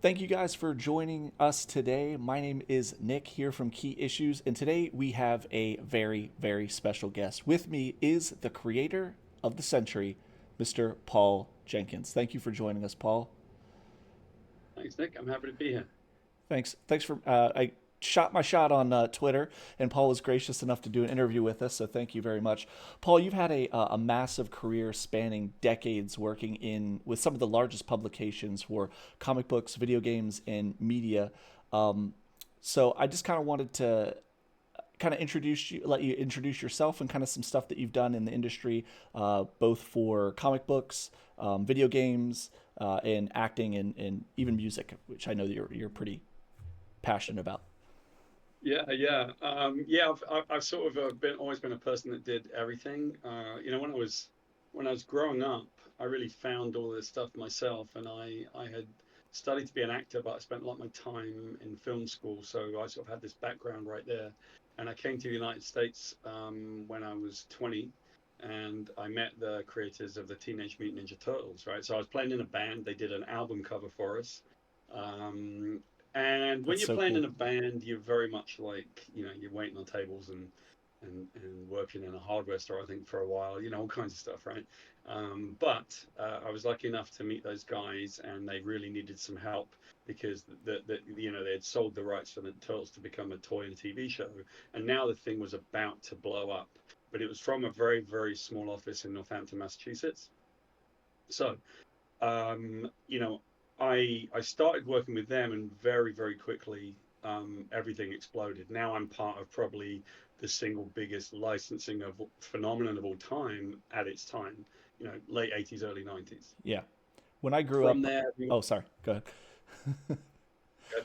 Thank you guys for joining us today. My name is Nick here from Key Issues, and today we have a very, very special guest. With me is the creator of the Sentry, Mr. Paul Jenkins. Thank you for joining us, Paul. Thanks, Nick. I'm happy to be here. Thanks for I shot my shot on Twitter, and Paul was gracious enough to do an interview with us. So thank you very much, Paul. You've had a massive career spanning decades, working in with some of the largest publications for comic books, video games, and media. Um, so I just kind of wanted to kind of let you introduce yourself and kind of some stuff that you've done in the industry, both for comic books, video games, and acting and even music, which I know that you're pretty passionate about. Yeah. I've sort of been always been a person that did everything. When I was growing up, I really found all this stuff myself, and I had studied to be an actor, but I spent a lot of my time in film school, so I sort of had this background right there. And I came to the United States when I was 20, and I met the creators of the Teenage Mutant Ninja Turtles. Right, so I was playing in a band. They did an album cover for us. Um, and when That's you're so playing cool. in a band, you're very much like, you're waiting on tables and working in a hardware store, I think, for a while, all kinds of stuff, right? But I was lucky enough to meet those guys, and they really needed some help because they had sold the rights for the Turtles to become a toy and TV show, and now the thing was about to blow up. But it was from a very, very small office in Northampton, Massachusetts. So um, you know, I started working with them, and very, very quickly, everything exploded. Now I'm part of probably the single biggest licensing of phenomenon of all time at its time. Late 80s, early 90s. Yeah. When I grew From up, there, oh, sorry, go ahead.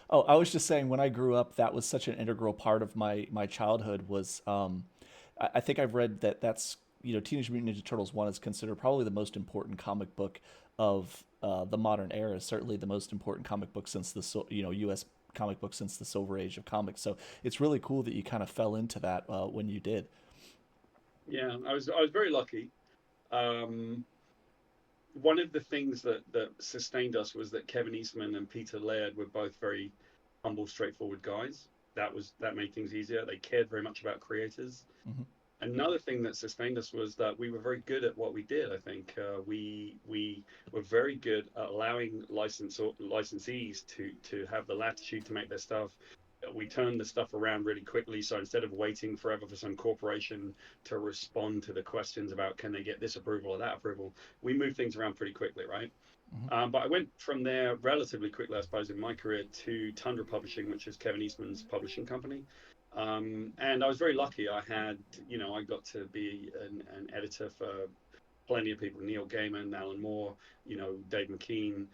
Oh, I was just saying when I grew up, that was such an integral part of my childhood. Was I think I've read that that's Teenage Mutant Ninja Turtles one is considered probably the most important comic book of the modern era. Certainly the most important comic book since U.S. comic book since the Silver Age of comics. So it's really cool that you kind of fell into that when you did. yeah, I was very lucky. Um, One of the things that sustained us was that Kevin Eastman and Peter Laird were both very humble, straightforward guys. That made things easier. They cared very much about creators. Hmm. Another thing that sustained us was that we were very good at what we did. I think we were very good at allowing licensees to have the latitude to make their stuff. We turned the stuff around really quickly. So instead of waiting forever for some corporation to respond to the questions about can they get this approval or that approval, we moved things around pretty quickly, right? Hmm. But I went from there relatively quickly, I suppose, in my career to Tundra Publishing, which is Kevin Eastman's publishing company. And I was very lucky. I got to be an editor for plenty of people: Neil Gaiman, Alan Moore, Dave McKean,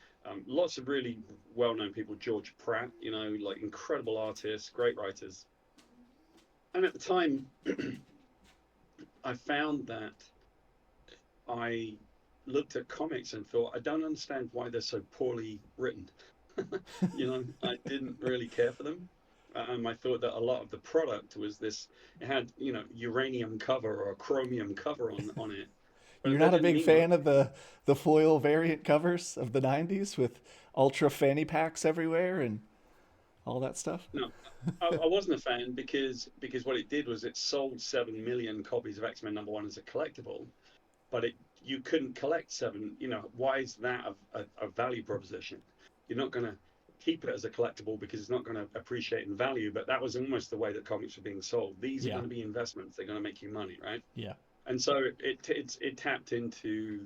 lots of really well-known people. George Pratt, like incredible artists, great writers. And at the time, I found that I looked at comics and thought, I don't understand why they're so poorly written. I didn't really care for them. I thought that a lot of the product was this, it had, uranium cover or a chromium cover on it, You're but that not a didn't big mean much. fan of the foil variant covers of the '90s with ultra fanny packs everywhere and all that stuff. No, I wasn't a fan because what it did was it sold 7 million copies of X-Men #1 as a collectible, but you couldn't collect seven. Why is that a value proposition? You're not going to keep it as a collectible because it's not going to appreciate in value. But that was almost the way that comics were being sold. These are Yeah, going to be investments. They're going to make you money, right? yeah, And so it tapped into,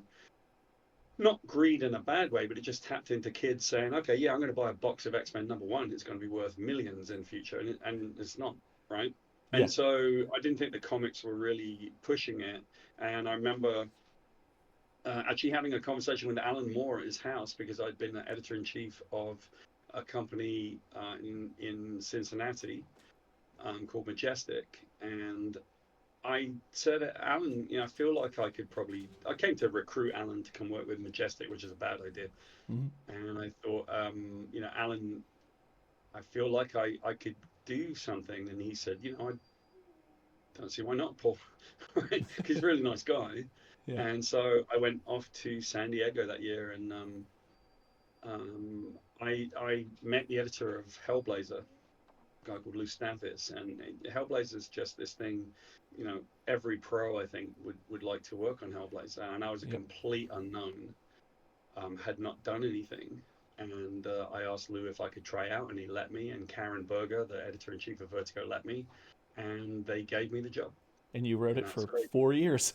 not greed in a bad way, but it just tapped into kids saying, okay, yeah, I'm going to buy a box of X-Men #1. It's going to be worth millions in future, and it's not, right? yeah. And so I didn't think the comics were really pushing it. And I remember actually having a conversation with Alan Moore at his house because I'd been the editor in chief of a company in Cincinnati called Majestic, and I said, Alan, I feel like I could probably. I came to recruit Alan to come work with Majestic, which is a bad idea. Hmm. And I thought, Alan, I feel like I could do something. And he said, I don't see why not, Paul, right? Because he's a really nice guy. Yeah. And so I went off to San Diego that year, and I met the editor of Hellblazer, a guy called Lou Stavis, and Hellblazer is just this thing, you know, every pro I think would like to work on Hellblazer, and I was a Yep. complete unknown, had not done anything. And I asked Lou if I could try out, and he let me. And Karen Berger, the editor in chief of Vertigo, let me, and they gave me the job, And you wrote and it that's for great. 4 years,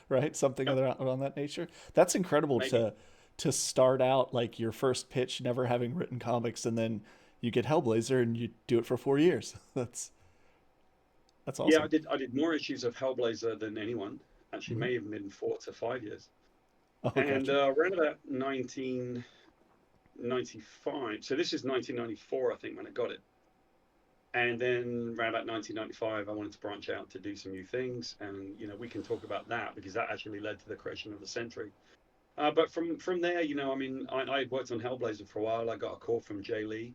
right? Something Yep, other on that nature. That's incredible maybe. to start out like your first pitch, never having written comics, and then you get Hellblazer and you do it for 4 years. That's Yeah, awesome. I did more issues of Hellblazer than anyone. Actually, Hmm. may have been 4 to 5 years. Oh, And gotcha. around about 1995, so this is 1994, I think, when I got it. And then around about 1995, I wanted to branch out to do some new things, and we can talk about that because that actually led to the creation of the Sentry. But from there, I mean, I worked on Hellblazer for a while. I got a call from Jay Lee,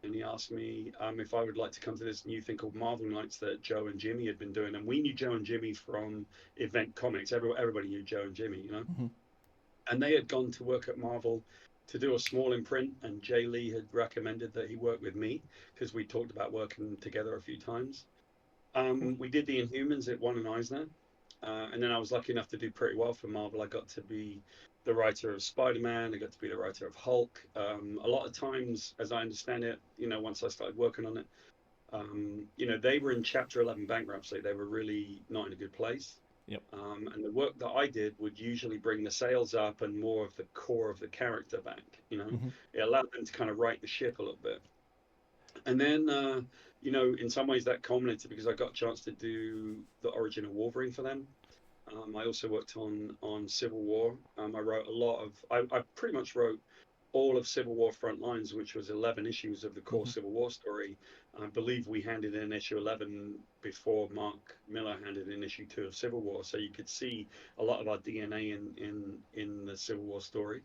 and he asked me if I would like to come to this new thing called Marvel Nights that Joe and Jimmy had been doing, and we knew Joe and Jimmy from Event Comics. Everybody knew Joe and Jimmy. Hmm. And they had gone to work at Marvel to do a small imprint, and Jay Lee had recommended that he work with me because we talked about working together a few times. Cool. We did the Inhumans. It won an Eisner, and then I was lucky enough to do pretty well for Marvel. I got to be the writer of Spider-Man. I got to be the writer of Hulk. A lot of times, as I understand it, once I started working on it, they were in Chapter 11 bankruptcy. They were really not in a good place. Yep. And the work that I did would usually bring the sales up and more of the core of the character back. Hmm. It allowed them to kind of right the ship a little bit. And then, in some ways that culminated because I got a chance to do the origin of Wolverine for them. I also worked on Civil War. I wrote a lot of. I pretty much wrote all of Civil War Frontlines, which was 11 issues of the core Hmm. Civil War story. I believe we handed in issue 11 before Mark Miller handed in issue 2 of Civil War, so you could see a lot of our DNA in the Civil War story.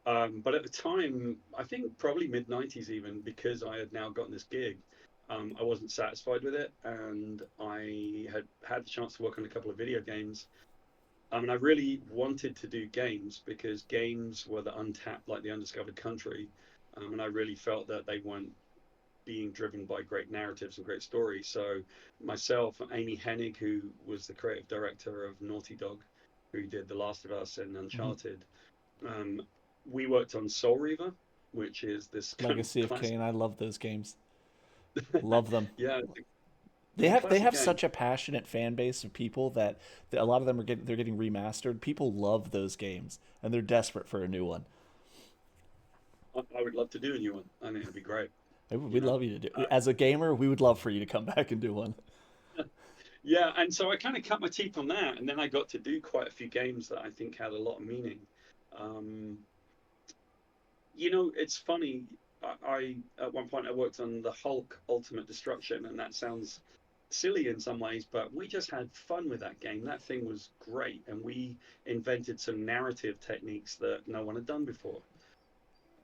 But at the time, I think probably mid 90s, even because I had now gotten this gig, I wasn't satisfied with it. And I had the chance to work on a couple of video games. And I really wanted to do games because games were the untapped, like the undiscovered country. And I really felt that they weren't being driven by great narratives and great stories. So myself, Amy Hennig, who was the creative director of Naughty Dog, who did The Last of Us and Hmm. Uncharted, um, we worked on Soul Reaver, which is this kind of Legacy of classic. Kain. I love those games. Love them. Yeah, They it's a have classic game. such a passionate fan base of people that a lot of them they're getting remastered. People love those games and they're desperate for a new one. I would love to do a new one. I think it'd be great. You We'd know. love you to do. Uh, As a gamer, we would love for you to come back and do one. yeah, and so I kind of cut my teeth on that, and then I got to do quite a few games that I think had a lot of meaning. Um, it's funny. I at one point I worked on the Hulk Ultimate Destruction, and that sounds silly in some ways, but we just had fun with that game. That thing was great, and we invented some narrative techniques that no one had done before.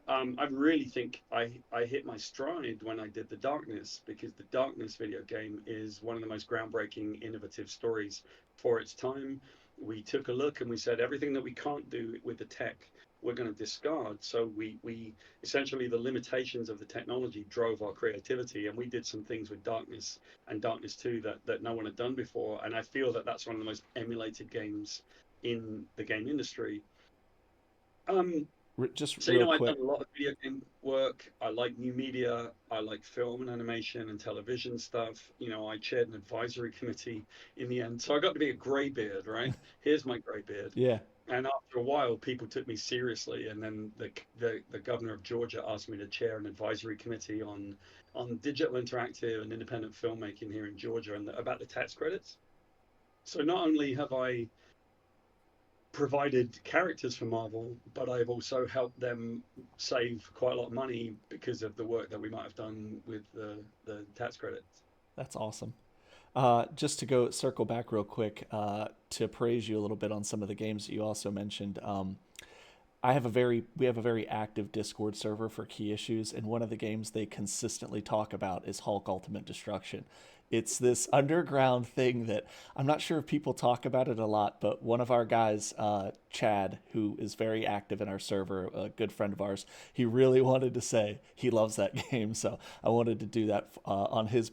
I really think I hit my stride when I did the Darkness because the Darkness video game is one of the most groundbreaking, innovative stories for its time. We took a look and we said everything that we can't do with the tech, we're going to discard. So we essentially the limitations of the technology drove our creativity, and we did some things with Darkness and Darkness 2 that no one had done before. And I feel that that's one of the most emulated games in the game industry. Um, Just so, real I've quick. done a lot of video game work. I like new media. I like film and animation and television stuff. I chaired an advisory committee in the end. So I got to be a graybeard, right? Here's my graybeard. Yeah. And after a while, people took me seriously. And then the governor of Georgia asked me to chair an advisory committee on digital interactive and independent filmmaking here in Georgia and about the tax credits. So not only have I provided characters for Marvel, but I've also helped them save quite a lot of money because of the work that we might have done with the tax credits. That's awesome. Just to go circle back real quick to praise you a little bit on some of the games that you also mentioned. we have a very active Discord server for key issues, and one of the games they consistently talk about is Hulk Ultimate Destruction. It's this underground thing that I'm not sure if people talk about it a lot, but one of our guys, Chad, who is very active in our server, a good friend of ours, he really wanted to say he loves that game. So I wanted to do that on his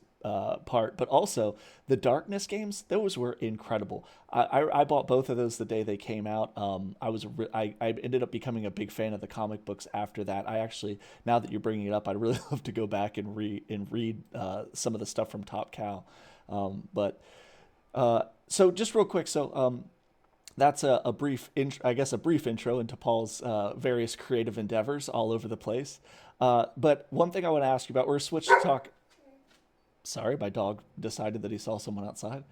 part. But also, the Darkness games, those were incredible. I bought both of those the day they came out. I ended up becoming a big fan of the comic books after that. I actually, now that you're bringing it up, I'd really love to go back and read some of the stuff from Top Cow. But so just real quick, that's a brief, I guess, a brief intro into Paul's various creative endeavors all over the place. But one thing I want to ask you about, we're switched to talk. Sorry, my dog decided that he saw someone outside.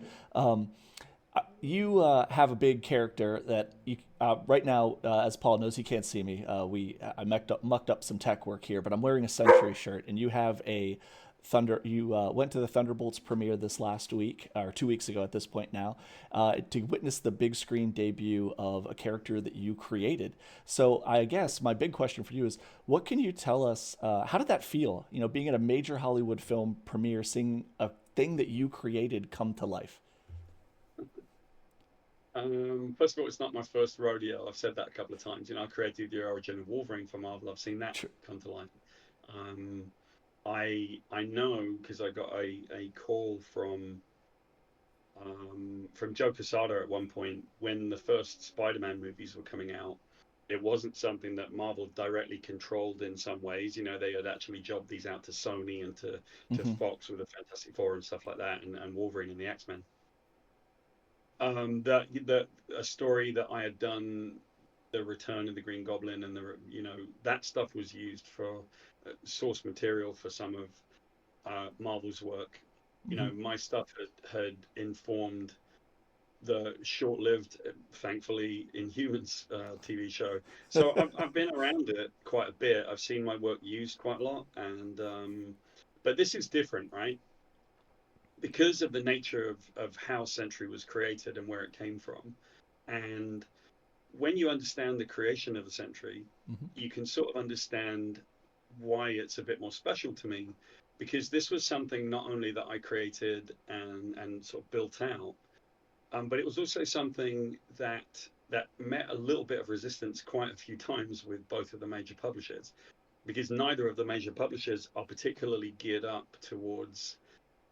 You have a big character that you right now, as Paul knows, he can't see me. I mucked up some tech work here, but I'm wearing a Sentry shirt, and you have a Thunder. You went to the Thunderbolts premiere this last week, or 2 weeks ago at this point now, to witness the big screen debut of a character that you created. So I guess my big question for you is, what can you tell us? How did that feel? You know, being at a major Hollywood film premiere, seeing a thing that you created come to life. First of all, it's not my first rodeo. I've said that a couple of times. You know, I created the origin of Wolverine for Marvel. I've seen that Sure. come to life. Um, I know because I got a call from Joe Quesada at one point when the first Spider-Man movies were coming out. It wasn't something that Marvel directly controlled in some ways. You know, they had actually jobbed these out to Sony and to Hmm. Fox with the Fantastic Four and stuff like that, and Wolverine and the X-Men. That a story that I had done, the Return of the Green Goblin, and that stuff was used for source material for some of Marvel's work. You Hmm. know, my stuff had informed the short-lived, thankfully, Inhumans TV show. So I've been around it quite a bit. I've seen my work used quite a lot, and but this is different, right? Because of the nature of how Sentry was created and where it came from. And when you understand the creation of the Sentry, Hmm. you can sort of understand why it's a bit more special to me, because this was something not only that I created and sort of built out, but it was also something that met a little bit of resistance quite a few times with both of the major publishers, because neither of the major publishers are particularly geared up towards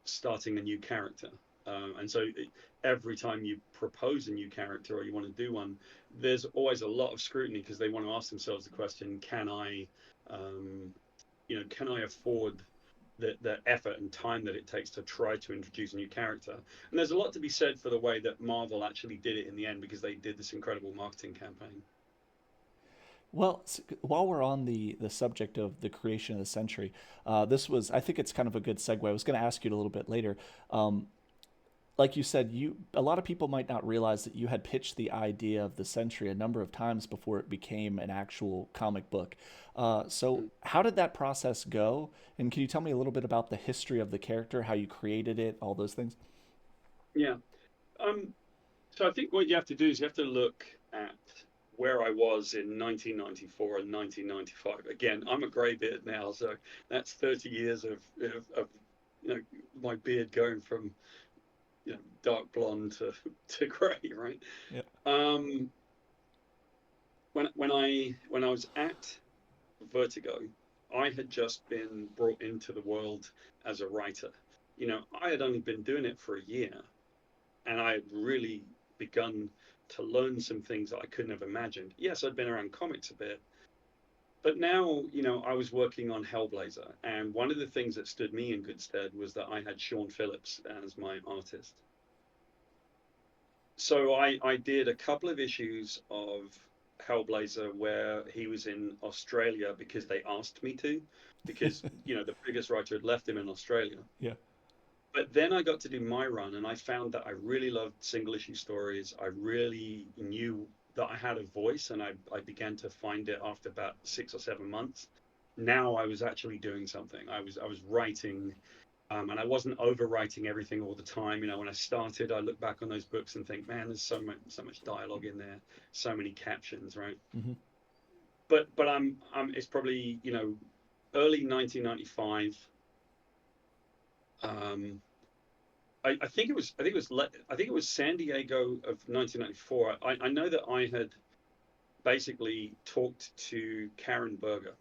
starting a new character. And so every time you propose a new character or you want to do one, there's always a lot of scrutiny because they want to ask themselves the question, um, can I afford the effort and time that it takes to try to introduce a new character? And there's a lot to be said for the way that Marvel actually did it in the end because they did this incredible marketing campaign. Well, while we're on the subject of the creation of the Century, I think it's kind of a good segue. I was going to ask you a little bit later. Um, like you said, a lot of people might not realize that you had pitched the idea of the Century a number of times before it became an actual comic book. So Mm. how did that process go? And can you tell me a little bit about the history of the character, how you created it, all those things? Yeah. Um, So I think what you have to do is you have to look at where I was in 1994 and 1995. Again, I'm a greybeard now, so that's 30 years of my beard going from dark blonde to grey, right? Yeah. Um, when I was at Vertigo, I had just been brought into the world as a writer. You know, I had only been doing it for a year, and I had really begun to learn some things that I couldn't have imagined. Yes, I'd been around comics a bit, but now, I was working on Hellblazer, and one of the things that stood me in good stead was that I had Sean Phillips as my artist. So I did a couple of issues of Hellblazer where he was in Australia because they asked me to, because, the previous writer had left him in Australia. Yeah. But then I got to do my run, and I found that I really loved single issue stories. I really knew that I had a voice, and I began to find it after about 6 or 7 months. Now I was actually doing something. I was writing, and I wasn't overwriting everything all the time. You know, when I started, I look back on those books and think, man, there's so much dialogue in there, so many captions, right? Hmm. but I'm it's probably, early 1995. Um, I think it was I think it was San Diego of 1994. I know that I had basically talked to Karen Berger,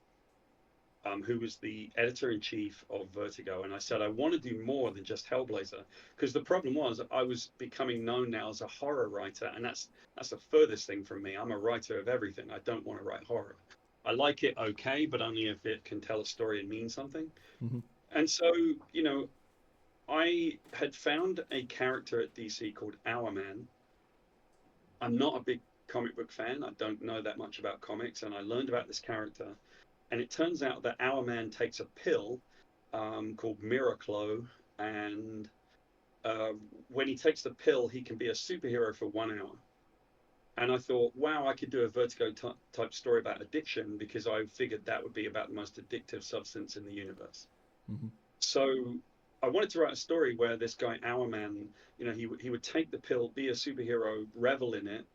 who was the editor in chief of Vertigo, and I said I want to do more than just Hellblazer, because the problem was I was becoming known now as a horror writer, and that's the furthest thing from me. I'm a writer of everything. I don't want to write horror. I like it okay, but only if it can tell a story and mean something. Hmm. And so, you know, I had found a character at DC called Hourman. I'm not a big comic book fan. I don't know that much about comics, and I learned about this character. And it turns out that Hourman takes a pill called Miraclo, and uh, when he takes the pill, he can be a superhero for 1 hour. And I thought, wow, I could do a Vertigo type story about addiction, because I figured that would be about the most addictive substance in the universe. Hmm. So I wanted to write a story where this guy Hourman, he would take the pill, be a superhero, revel in it,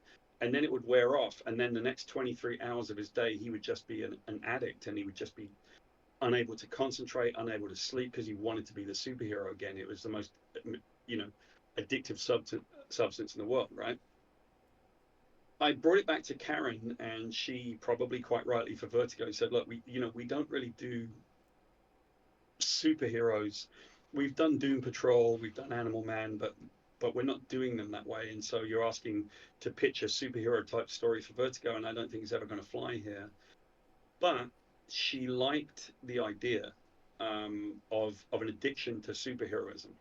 and then it would wear off, and then the next 23 hours of his day he would just be an addict, and he would just be unable to concentrate, unable to sleep, because he wanted to be the superhero again. It was the most, you know, addictive substance in the world, right? I brought it back to Karen, and she, probably quite rightly for Vertigo, said, "Look, we don't really do superheroes. We've done Doom Patrol, we've done Animal Man, but we're not doing them that way. And so you're asking to pitch a superhero type story for Vertigo, and I don't think it's ever going to fly here." But she liked the idea of an addiction to superheroism,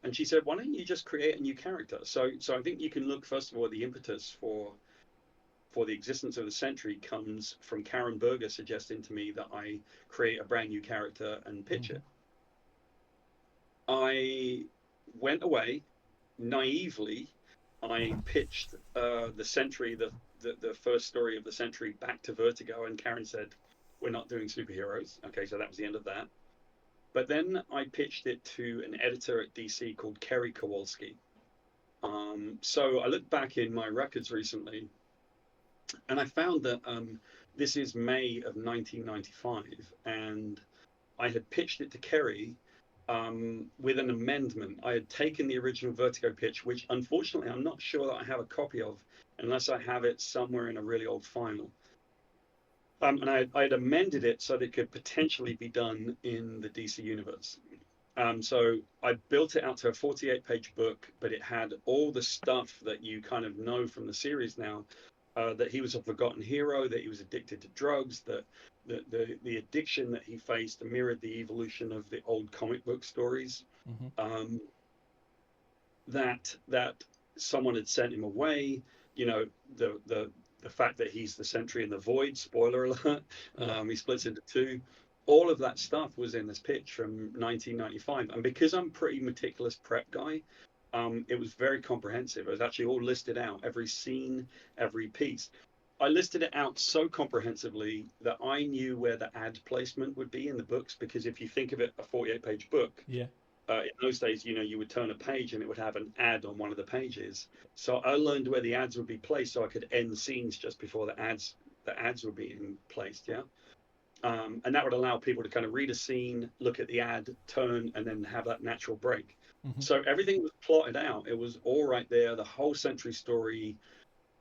and she said, "Why don't you just create a new character?" So I think you can look, first of all, at the impetus for the existence of the Sentry comes from Karen Berger suggesting to me that I create a brand new character and pitch Hmm. it. I went away naively. I pitched the Sentry, the first story of the Sentry, back to Vertigo, and Karen said, "We're not doing superheroes." Okay, so that was the end of that. But then I pitched it to an editor at DC called Kerry Kowalski. So I looked back in my records recently, and I found that this is May of 1995, and I had pitched it to Kerry with an amendment. I had taken the original Vertigo pitch, which unfortunately I'm not sure that I have a copy of, unless I have it somewhere in a really old file. And I had amended it so that it could potentially be done in the DC universe. So I built it out to a 48-page book, but it had all the stuff that you kind of know from the series now. That he was a forgotten hero, that he was addicted to drugs, that the addiction that he faced mirrored the evolution of the old comic book stories. Hmm. Um, that someone had sent him away. You know, the fact that he's the Sentry in the Void. Spoiler alert. Yeah. He splits into two. All of that stuff was in this pitch from 1995, and because I'm a pretty meticulous prep guy, it was very comprehensive. It was actually all listed out, every scene, every piece. I listed it out so comprehensively that I knew where the ad placement would be in the books, because if you think of it, a 48-page book, Yeah. in those days, you would turn a page and it would have an ad on one of the pages. So I learned where the ads would be placed, so I could end scenes just before the ads were being placed. Yeah. And that would allow people to kind of read a scene, look at the ad, turn, and then have that natural break. Hmm. So everything was plotted out. It was all right there. The whole Sentry story,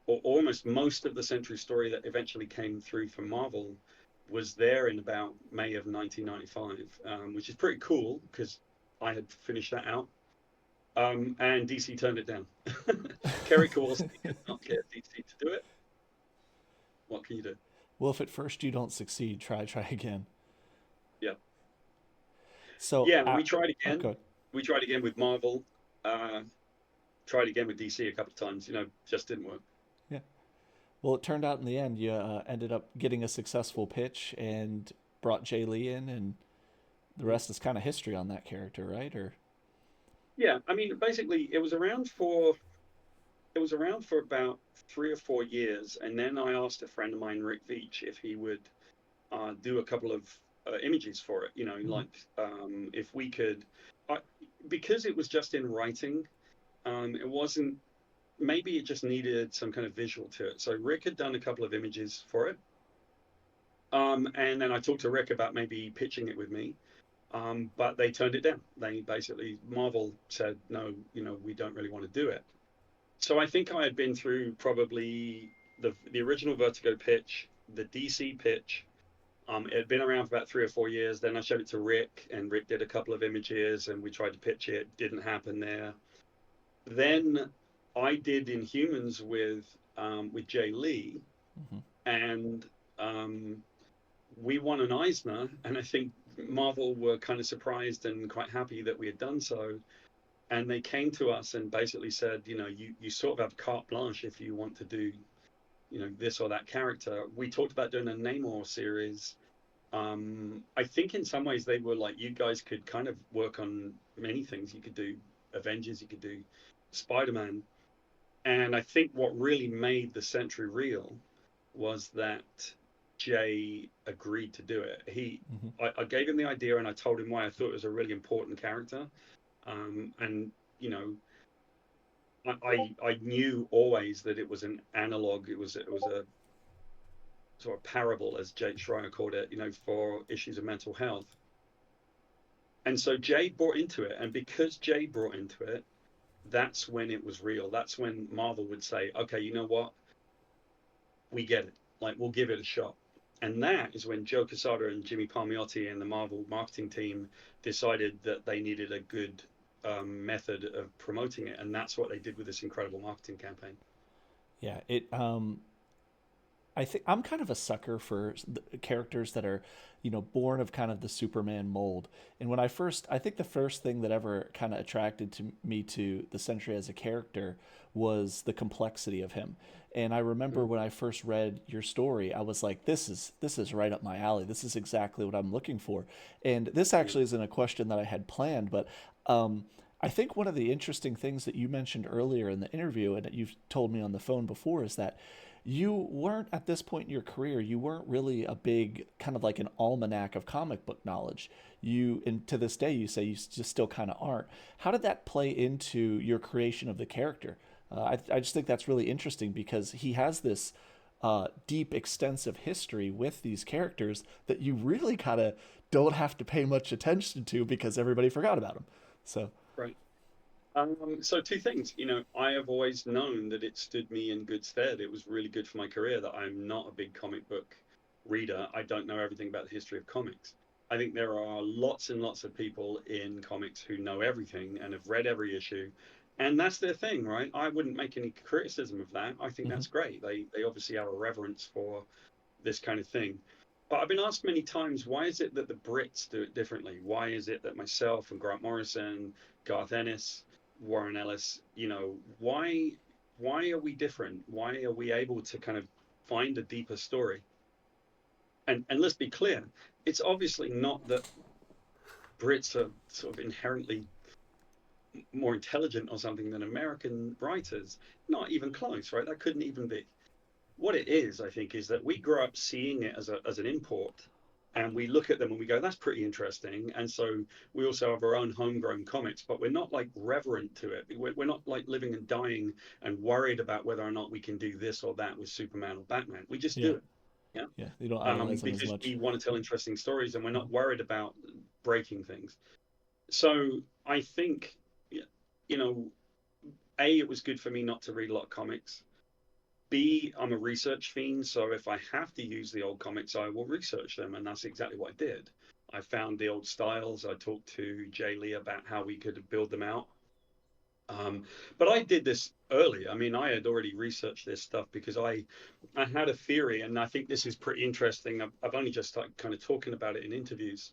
or almost most of the Sentry story that eventually came through from Marvel, was there in about May of 1995, which is pretty cool because I had finished that out. And DC turned it down. Kerry Kowalski did not get DC to do it. What can you do? Well, if at first you don't succeed, try again. Yeah. So, Yeah, we tried oh, again. good. We tried again with Marvel. Uh, Tried again with DC a couple of times. Just didn't work. Yeah. Well, it turned out in the end you ended up getting a successful pitch and brought Jay Lee in, and the rest is kind of history on that character, right? Or Yeah, I mean, basically, it was around for about 3 or 4 years, and then I asked a friend of mine, Rick Veitch, if he would do a couple of images for it. hmm. Like if we could, I, because it was just in writing. It wasn't. Maybe it just needed some kind of visual to it. So Rick had done a couple of images for it, And then I talked to Rick about maybe pitching it with me, but they turned it down. They basically, Marvel said, no, we don't really want to do it. So I think I had been through probably the original Vertigo pitch, the DC pitch. It had been around for about 3 or 4 years. Then I showed it to Rick, and Rick did a couple of images, and we tried to pitch it. Didn't happen there. Then I did Inhumans with Jay Lee, Hmm. and um, we won an Eisner, and I think Marvel were kind of surprised and quite happy that we had done so. And they came to us and basically said, you sort of have carte blanche if you want to do, this or that character. We talked about doing a Namor series. I think in some ways they were like, you guys could kind of work on many things. You could do Avengers, you could do Spider-Man. And I think what really made the Sentry real was that Jay agreed to do it. Hmm. I gave him the idea and I told him why I thought it was a really important character. And you know, I knew always that it was an analog. It was a sort of parable, as Jake Schreier called it, for issues of mental health. And so Jay brought into it, and because Jay brought into it, that's when it was real. That's when Marvel would say, "Okay, you know what? We get it. Like, we'll give it a shot." And that is when Joe Quesada and Jimmy Palmiotti and the Marvel marketing team decided that they needed a good method of promoting it, and that's what they did with this incredible marketing campaign. Yeah, I think I'm kind of a sucker for characters that are, born of kind of the Superman mold. And when I think the first thing that ever kind of attracted to me to the Sentry as a character was the complexity of him. And I remember Mm. when I first read your story, I was like, this is right up my alley. This is exactly what I'm looking for. And this Yeah. actually isn't a question that I had planned, but I think one of the interesting things that you mentioned earlier in the interview, and that you've told me on the phone before, is that you weren't at this point in your career, you weren't really a big kind of like an almanac of comic book knowledge. And to this day, you say you just still kind of aren't. How did that play into your creation of the character? I just think that's really interesting because he has this deep, extensive history with these characters that you really kind of don't have to pay much attention to because everybody forgot about him. So, Right. So two things, I have always known that it stood me in good stead. It was really good for my career that I'm not a big comic book reader. I don't know everything about the history of comics. I think there are lots and lots of people in comics who know everything and have read every issue, and that's their thing, right? I wouldn't make any criticism of that. I think mhm. that's great. They obviously have a reverence for this kind of thing. But I've been asked many times, why is it that the Brits do it differently? Why is it that myself and Grant Morrison, Garth Ennis, Warren Ellis, why are we different? Why are we able to kind of find a deeper story? And let's be clear, it's obviously not that Brits are sort of inherently more intelligent or something than American writers. Not even close, right? That couldn't even be. What it is, I think, is that we grow up seeing it as an import, and we look at them and we go, "That's pretty interesting." And so we also have our own homegrown comics, but we're not like reverent to it. We're not like living and dying and worried about whether or not we can do this or that with Superman or Batman. We just Yeah, do it, yeah, yeah, you don't idolize them as because much. we want to tell interesting stories and we're Mhm. not worried about breaking things. So I think, you know, A, it was good for me not to read a lot of comics. B, I'm a research fiend, so if I have to use the old comics, I will research them, and that's exactly what I did. I found the old styles. I talked to Jay Lee about how we could build them out. Um, but I did this early. I mean, I had already researched this stuff because I had a theory, and I think this is pretty interesting. I've only just started kind of talking about it in interviews.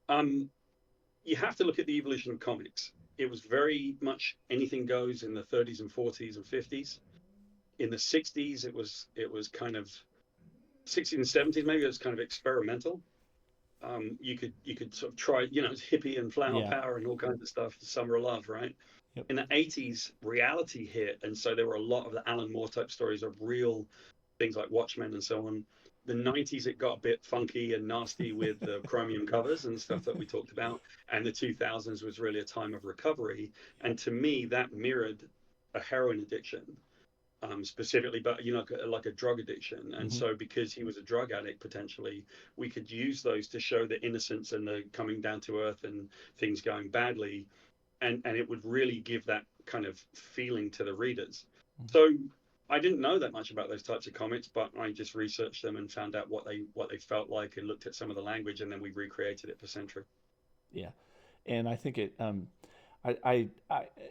Um, you have to look at the evolution of comics. It was very much anything goes in the 30s and 40s and 50s. In the 60s, it was kind of 60s and 70s, maybe it was kind of experimental. You could sort of try, it's hippie and flower Yeah. power and all kinds of stuff, summer of love, right? Yep. In the 80s, reality hit, and so there were a lot of the Alan Moore type stories of real things like Watchmen and so on. The 90s, it got a bit funky and nasty with the chromium covers and stuff that we talked about, and the 2000s was really a time of recovery. And to me, that mirrored a heroin addiction. specifically, but like a drug addiction. And Hmm. so, because he was a drug addict, potentially, we could use those to show the innocence and the coming down to earth and things going badly, and it would really give that kind of feeling to the readers. So I didn't know that much about those types of comics, but I just researched them and found out what they felt like and looked at some of the language, and then we recreated it for Sentry. Yeah, and I think it. I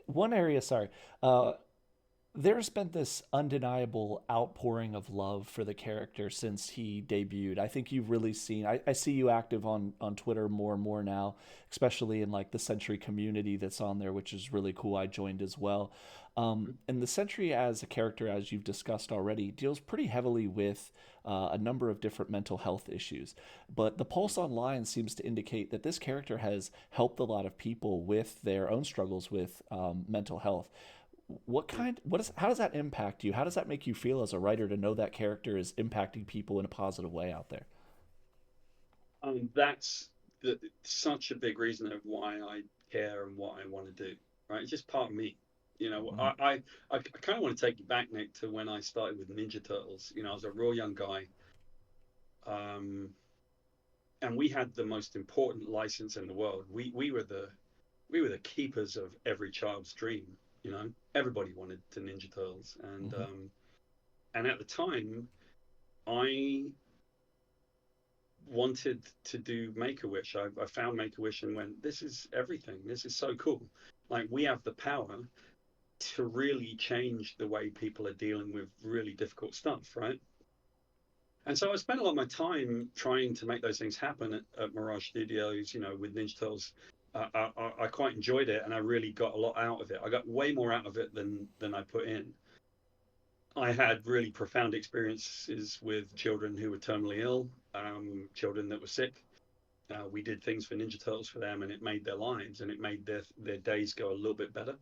one area. Sorry. Uh, there's been this undeniable outpouring of love for the character since he debuted. I think you've really seen. I see you active on Twitter more and more now, especially in like the Sentry community that's on there, which is really cool. I joined as well. And the Sentry as a character, as you've discussed already, deals pretty heavily with a number of different mental health issues. But the Pulse Online seems to indicate that this character has helped a lot of people with their own struggles with mental health. How does that impact you? How does that make you feel as a writer to know that character is impacting people in a positive way out there? That's such a big reason of why I care and what I want to do. Right, it's just part of me. Mm-hmm. I kind of want to take you back, Nick, to when I started with Ninja Turtles. I was a real young guy, um, and we had the most important license in the world. We were the keepers of every child's dream. Everybody wanted to Ninja Turtles, and Mm-hmm. um, and at the time, I wanted to do Make a Wish. I found Make a Wish and went, this is everything. This is so cool. Like, we have the power to really change the way people are dealing with really difficult stuff, right? And so I spent a lot of my time trying to make those things happen at Mirage Studios, with Ninja Turtles. I quite enjoyed it, and I really got a lot out of it. I got way more out of it than I put in. I had really profound experiences with children who were terminally ill, children that were sick. We did things for Ninja Turtles for them, and it made their lives and it made their days go a little bit better.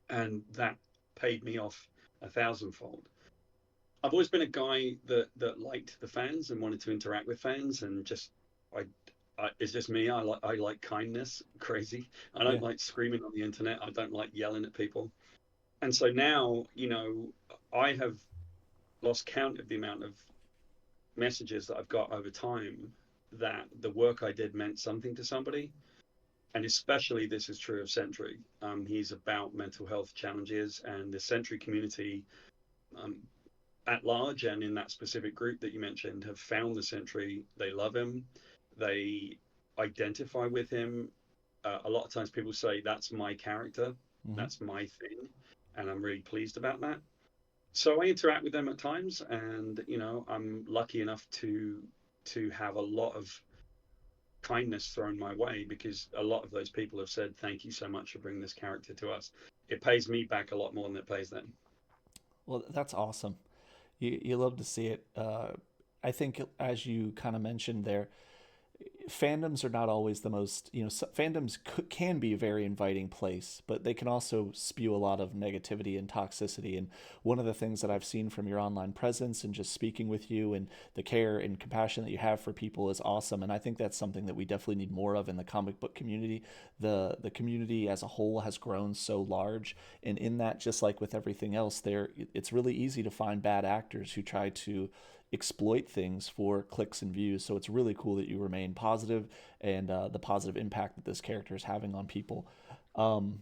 And that paid me off a thousandfold. I've always been a guy that liked the fans and wanted to interact with fans, and just I, it's just me. I like kindness, crazy. I Yeah. don't like screaming on the internet. I don't like yelling at people. And so now, I have lost count of the amount of messages that I've got over time that the work I did meant something to somebody. And especially this is true of Sentry. He's about mental health challenges, and the Sentry community, um, at large and in that specific group that you mentioned, have found the Sentry. They love him. They identify with him. A lot of times people say, that's my character. Mm-hmm. That's my thing. And I'm really pleased about that. So I interact with them at times, and I'm lucky enough to have a lot of kindness thrown my way, because a lot of those people have said, thank you so much for bringing this character to us. It pays me back a lot more than it pays them. Well, that's awesome. You love to see it. I think, as you kind of mentioned there, fandoms are not always the most, fandoms can be a very inviting place, but they can also spew a lot of negativity and toxicity. And one of the things that I've seen from your online presence and just speaking with you, and the care and compassion that you have for people, is awesome. And I think that's something that we definitely need more of in the comic book community. The community as a whole has grown so large, and in that, just like with everything else, it's really easy to find bad actors who try to exploit things for clicks and views. So it's really cool that you remain positive, and the positive impact that this character is having on people. Um,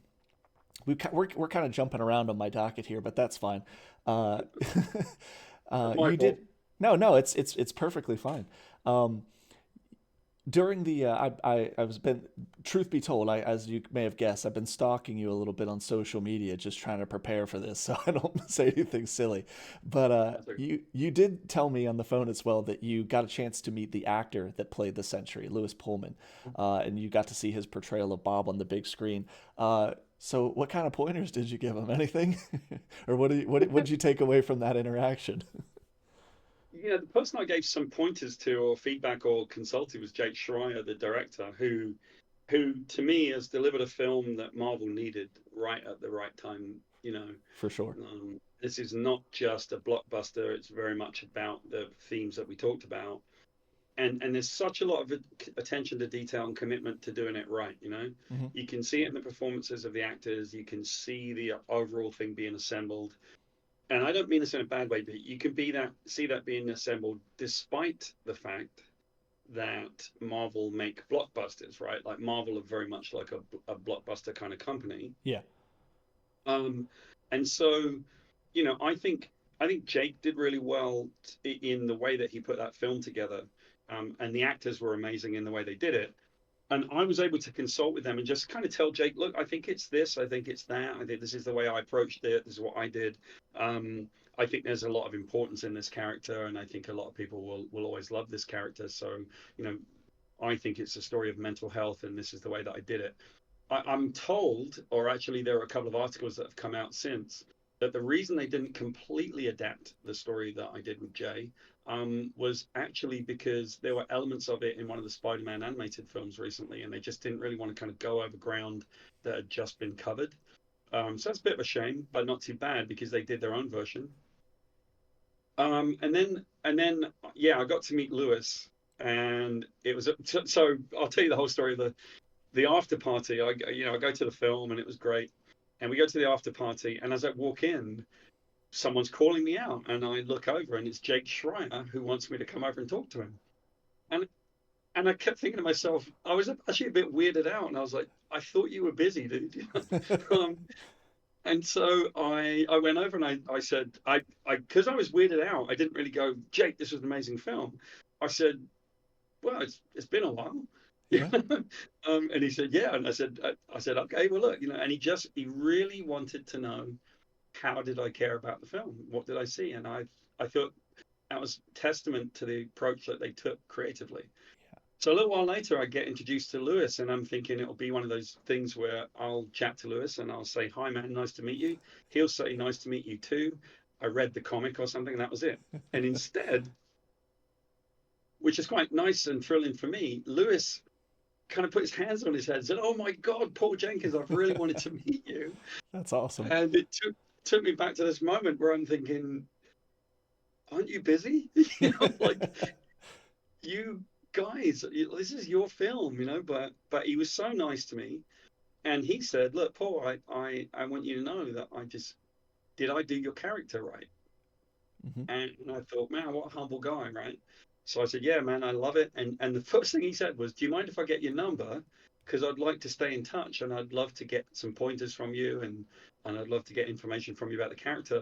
we're kind of jumping around on my docket here, but that's fine. Uh, That's my you did. fault. No, it's perfectly fine. Um, during the I was been truth be told, I, as you may have guessed, I've been stalking you a little bit on social media, just trying to prepare for this so I don't say anything silly. But That's okay. you did tell me on the phone as well that you got a chance to meet the actor that played the Sentry, Lewis Pullman, and you got to see his portrayal of Bob on the big screen. So what kind of pointers did you give him? Anything, or what did you take away from that interaction? The person I gave some pointers to, or feedback, or consulted, was Jake Schreier, the director, who to me has delivered a film that Marvel needed right at the right time. For sure. This is not just a blockbuster; it's very much about the themes that we talked about, and there's such a lot of attention to detail and commitment to doing it right. Hmm. You can see it in the performances of the actors. You can see the overall thing being assembled, and I don't mean this in a bad way, but you can see that being assembled despite the fact that Marvel make blockbusters, right? Like Marvel are very much like a blockbuster kind of company. Yeah. Um, and so, I think Jake did really well in the way that he put that film together, and the actors were amazing in the way they did it. And I was able to consult with them and just kind of tell Jake, look, I think it's this, I think it's that, I think this is the way I approached it, this is what I did. Um, I think there's a lot of importance in this character, and I think a lot of people will always love this character. So, you know, I think it's a story of mental health, and this is the way that I did it. I'm told, or actually, there are a couple of articles that have come out since, that the reason they didn't completely adapt the story that I did with Jay was actually because there were elements of it in one of the Spider-Man animated films recently, and they just didn't really want to kind of go over ground that had just been covered. So that's a bit of a shame, but not too bad because they did their own version. Yeah, I got to meet Lewis, and it was so. I'll tell you the whole story. The after party, I go to the film and it was great. And we go to the after party, and as I walk in, someone's calling me out, and I look over, and it's Jake Schreier who wants me to come over and talk to him. And and I kept thinking to myself, I was actually a bit weirded out, and I was like, I thought you were busy, dude. um, and so I went over and I said, I because I was weirded out, I didn't really go, Jake, this was an amazing film. I said, well, it's been a while. Yeah. Yeah. And he said, yeah. And I said, okay, well, look, and he really wanted to know, how did I care about the film? What did I see? And I thought that was testament to the approach that they took creatively. So a little while later, I get introduced to Lewis, and I'm thinking it'll be one of those things where I'll chat to Lewis and I'll say, hi, man, nice to meet you. He'll say, nice to meet you too. I read the comic or something, and that was it. And instead, which is quite nice and thrilling for me, Lewis kind of put his hands on his head and said, oh my God, Paul Jenkins, I've really wanted to meet you. That's awesome. And it took me back to this moment where I'm thinking, aren't you busy? Like, you guys, this is your film, but he was so nice to me. And he said, look, Paul, I want you to know that did I do your character right? Mm-hmm. And I thought, man, what a humble guy, right? So I said, yeah, man, I love it. And the first thing he said was, do you mind if I get your number? Because I'd like to stay in touch, and I'd love to get some pointers from you, and I'd love to get information from you about the character,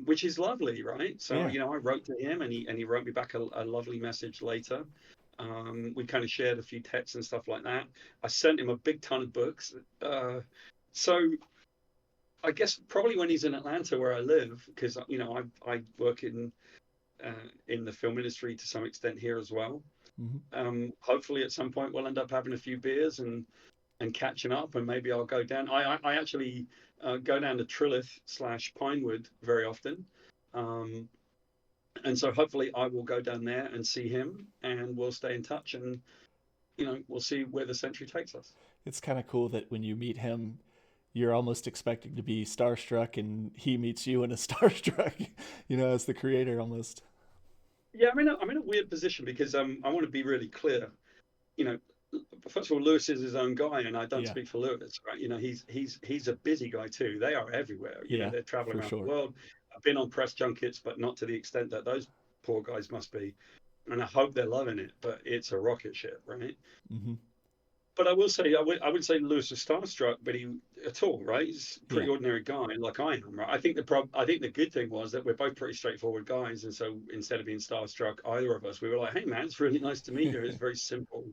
which is lovely, right? So, Yeah. I wrote to him, and he wrote me back a lovely message later. We kind of shared a few texts and stuff like that. I sent him a big ton of books. So I guess probably when he's in Atlanta, where I live, because I work in the film industry to some extent here as well. Mm-hmm. Hopefully at some point we'll end up having a few beers and catching up, and maybe I'll go down. I actually go down to Trilith/Pinewood very often. And so hopefully I will go down there and see him, and we'll stay in touch, and we'll see where the Sentry takes us. It's kind of cool that when you meet him, you're almost expecting to be starstruck, and he meets you in a starstruck, as the creator almost. Yeah, I'm in a weird position because I want to be really clear. You know, First of all, Lewis is his own guy, and I don't Yeah. speak for Lewis, right? He's a busy guy too. They are everywhere. Yeah, They're traveling for around the sure. world. I've been on press junkets, but not to the extent that those poor guys must be. And I hope they're loving it, but it's a rocket ship, right? Mm-hmm. But I will say, I would say Lewis is starstruck, but he at all, right? He's a Yeah. pretty ordinary guy, like I am, right? I think the good thing was that we're both pretty straightforward guys, and so instead of being starstruck, either of us, we were like, "Hey, man, it's really nice to meet you." It's very simple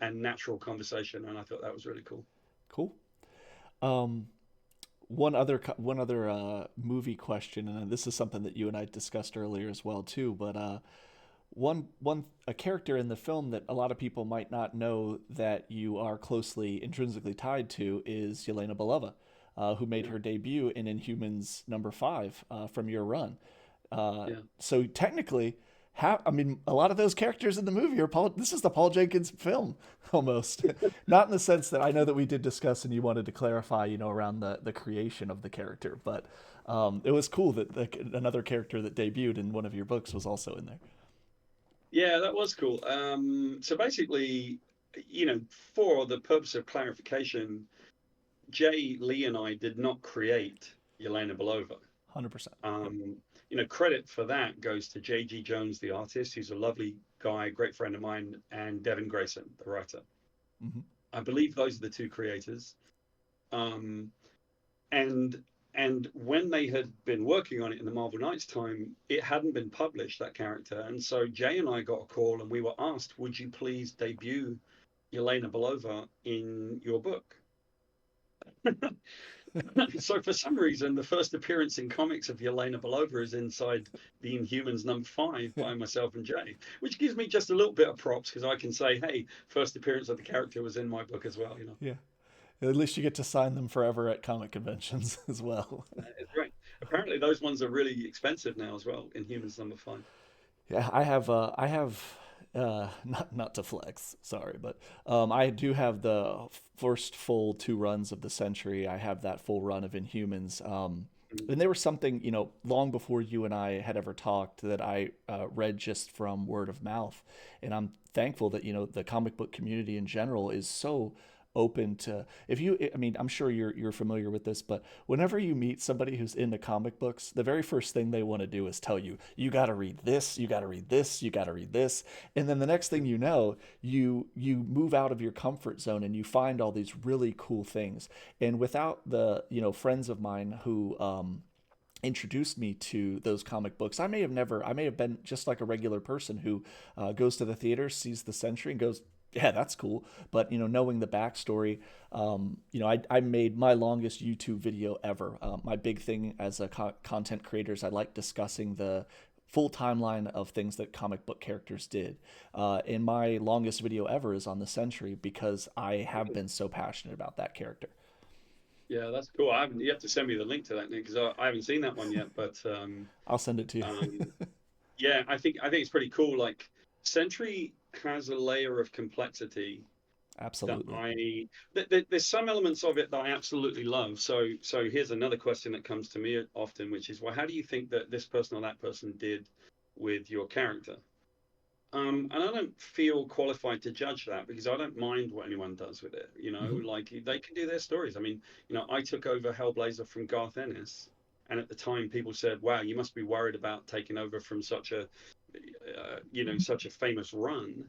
and natural conversation, and I thought that was really cool. Cool. Um, one other movie question, and this is something that you and I discussed earlier as well too. But one a character in the film that a lot of people might not know that you are closely intrinsically tied to is Yelena Belova, who made Yeah, her debut in Inhumans #5 from your run. yeah, So technically, I mean, a lot of those characters in the movie are Paul. This is the Paul Jenkins film, almost. Not in the sense that I know that we did discuss and you wanted to clarify, around the creation of the character, but it was cool that another character that debuted in one of your books was also in there. yeah. That was cool. So basically, for the purpose of clarification, Jay Lee and I did not create Yelena Belova. 100%. Yep. Credit for that goes to J.G. Jones, the artist, who's a lovely guy, great friend of mine, and Devin Grayson, the writer. Hmm. I believe those are the two creators. Um, and and when they had been working on it in the Marvel Knights time, it hadn't been published, that character. And so Jay and I got a call, and we were asked, "Would you please debut Yelena Belova in your book?" So for some reason, the first appearance in comics of Yelena Belova is inside the Inhumans #5 by myself and Jay, which gives me just a little bit of props because I can say, "Hey, first appearance of the character was in my book as well." Yeah. At least you get to sign them forever at comic conventions as well. It's great. Apparently, those ones are really expensive now as well. Inhumans #5. Yeah, I have, not to flex, sorry, but I do have the first full two runs of the Sentry. I have that full run of Inhumans. Mm. And they were something, long before you and I had ever talked that I read just from word of mouth. And I'm thankful that, the comic book community in general is so open to, if you, I mean, I'm sure you're familiar with this, but whenever you meet somebody who's into comic books, the very first thing they want to do is tell you, you got to read this, you got to read this, you got to read this. And then the next thing you know, you move out of your comfort zone and you find all these really cool things. And without the, friends of mine who introduced me to those comic books, I may have been just like a regular person who goes to the theater, sees the Sentry, and goes, yeah, that's cool. But knowing the backstory, I made my longest YouTube video ever. My big thing as a content creator is I like discussing the full timeline of things that comic book characters did. And my longest video ever is on the Sentry because I have been so passionate about that character. Yeah, that's cool. I haven't. You have to send me the link to that, Nick, because I haven't seen that one yet. But I'll send it to you. um, yeah, I think it's pretty cool. Like Sentry has a layer of complexity that Absolutely. there's some elements of it that I absolutely love. So here's another question that comes to me often, which is, well, how do you think that this person or that person did with your character? And I don't feel qualified to judge that because I don't mind what anyone does with it. Hmm. Like they can do their stories. I mean, I took over Hellblazer from Garth Ennis, and at the time people said, "Wow, you must be worried about taking over from such a famous run."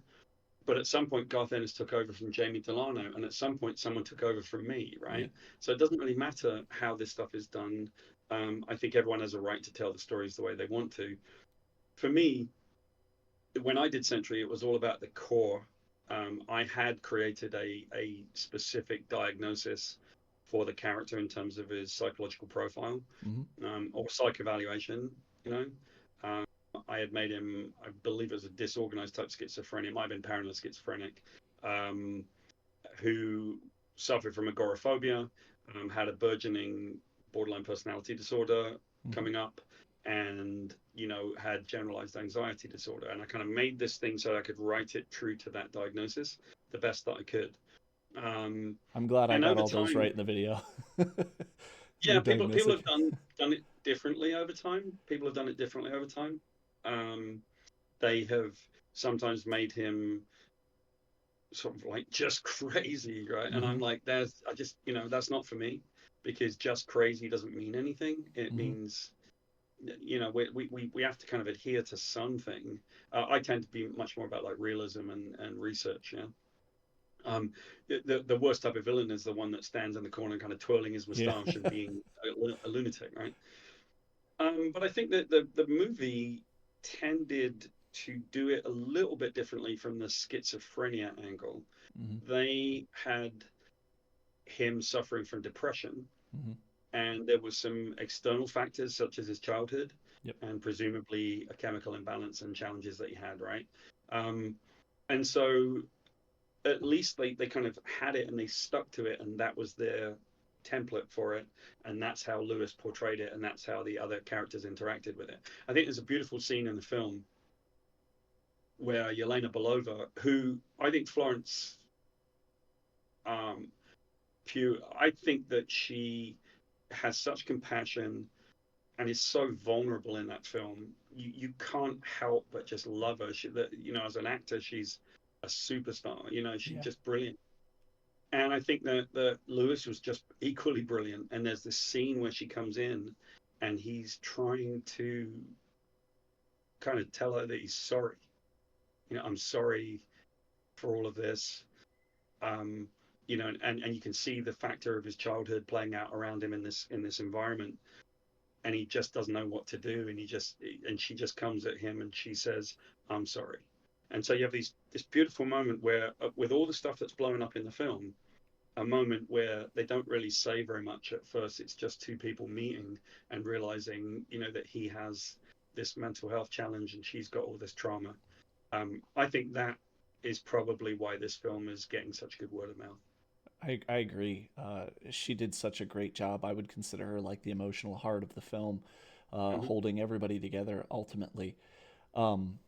But at some point, Garth Ennis took over from Jamie Delano, and at some point, someone took over from me, Yeah. right? So it doesn't really matter how this stuff is done. I think everyone has a right to tell the stories the way they want to. For me, when I did Sentry, it was all about the core. I had created a specific diagnosis for the character in terms of his psychological profile, Hmm. or psych evaluation. You know, um, I had made him, I believe it was a disorganized type schizophrenia, it might have been paranoid schizophrenic, um, who suffered from agoraphobia, had a burgeoning borderline personality disorder Hmm. coming up, and had generalized anxiety disorder. And I kind of made this thing so I could write it true to that diagnosis the best that I could. Um, I'm glad I and got over all those time, right in the video. yeah, Your people diagnosis. have done it differently over time. People have done it differently over time. Um, they have sometimes made him sort of like just crazy, right? And Hmm. I'm like, I just, that's not for me, because just crazy doesn't mean anything. It Hmm. means, we have to kind of adhere to something. I tend to be much more about like realism and research. Yeah. Um, the worst type of villain is the one that stands in the corner, kind of twirling his Yeah. moustache and being a lunatic, right? But I think that the movie tended to do it a little bit differently from the schizophrenia angle. Hmm. They had him suffering from depression, Hmm. and there was some external factors such as his childhood Yep. and presumably a chemical imbalance and challenges that he had, right? Um, and so at least they kind of had it and they stuck to it, and that was their template for it, and that's how Lewis portrayed it, and that's how the other characters interacted with it. I think there's a beautiful scene in the film where Yelena Belova, who I think Florence um, Pugh, I think that she has such compassion and is so vulnerable in that film. You can't help but just love her. As an actor, she's a superstar. She's Yeah. just brilliant. And I think that Lewis was just equally brilliant. And there's this scene where she comes in and he's trying to kind of tell her that he's sorry. I'm sorry for all of this. Um, and you can see the factor of his childhood playing out around him in this environment, and he just doesn't know what to do, and she just comes at him and she says, "I'm sorry." And so you have this beautiful moment where, with all the stuff that's blowing up in the film, a moment where they don't really say very much at first. It's just two people meeting and realizing, that he has this mental health challenge and she's got all this trauma. I think that is probably why this film is getting such good word of mouth. I agree. She did such a great job. I would consider her like the emotional heart of the film, Hmm. holding everybody together ultimately. Um,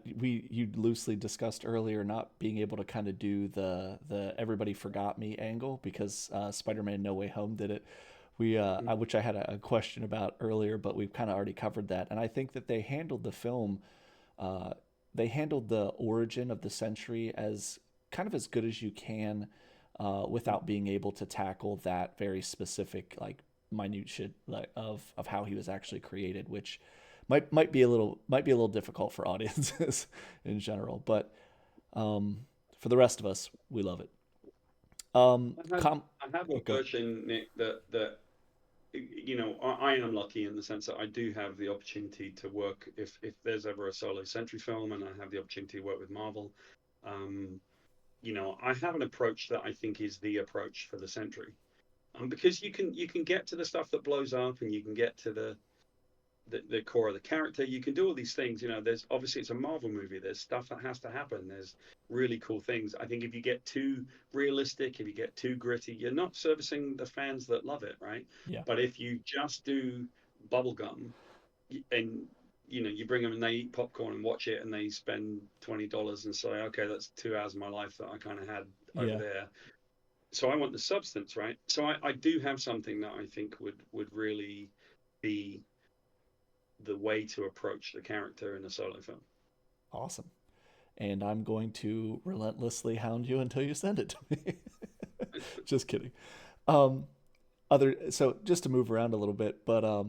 you loosely discussed earlier not being able to kind of do the everybody forgot me angle because Spider-Man No Way Home did it. Which I had a question about earlier, but we've kind of already covered that. And I think that they handled the film, uh, they handled the origin of the Sentry as kind of as good as you can, without being able to tackle that very specific like minutiae like, of how he was actually created, which might be a little difficult for audiences in general, but for the rest of us, we love it. Um, I have com- I have a Go ahead. version, Nick, that I am lucky in the sense that I do have the opportunity to work if there's ever a solo Sentry film and I have the opportunity to work with Marvel. Um, I have an approach that I think is the approach for the Sentry. Because you can get to the stuff that blows up and you can get to the core of the character. You can do all these things. There's obviously it's a Marvel movie. There's stuff that has to happen. There's really cool things. I think if you get too realistic, if you get too gritty, you're not servicing the fans that love it, right? Yeah, But if you just do bubblegum and you bring them and they eat popcorn and watch it and they spend $20 and say, okay, that's 2 hours of my life that I kind of had over yeah, there. So I want the substance, right? So I do have something that I think would really be the way to approach the character in a solo film. awesome. And I'm going to relentlessly hound you until you send it to me. Just kidding. Um, so just to move around a little bit, but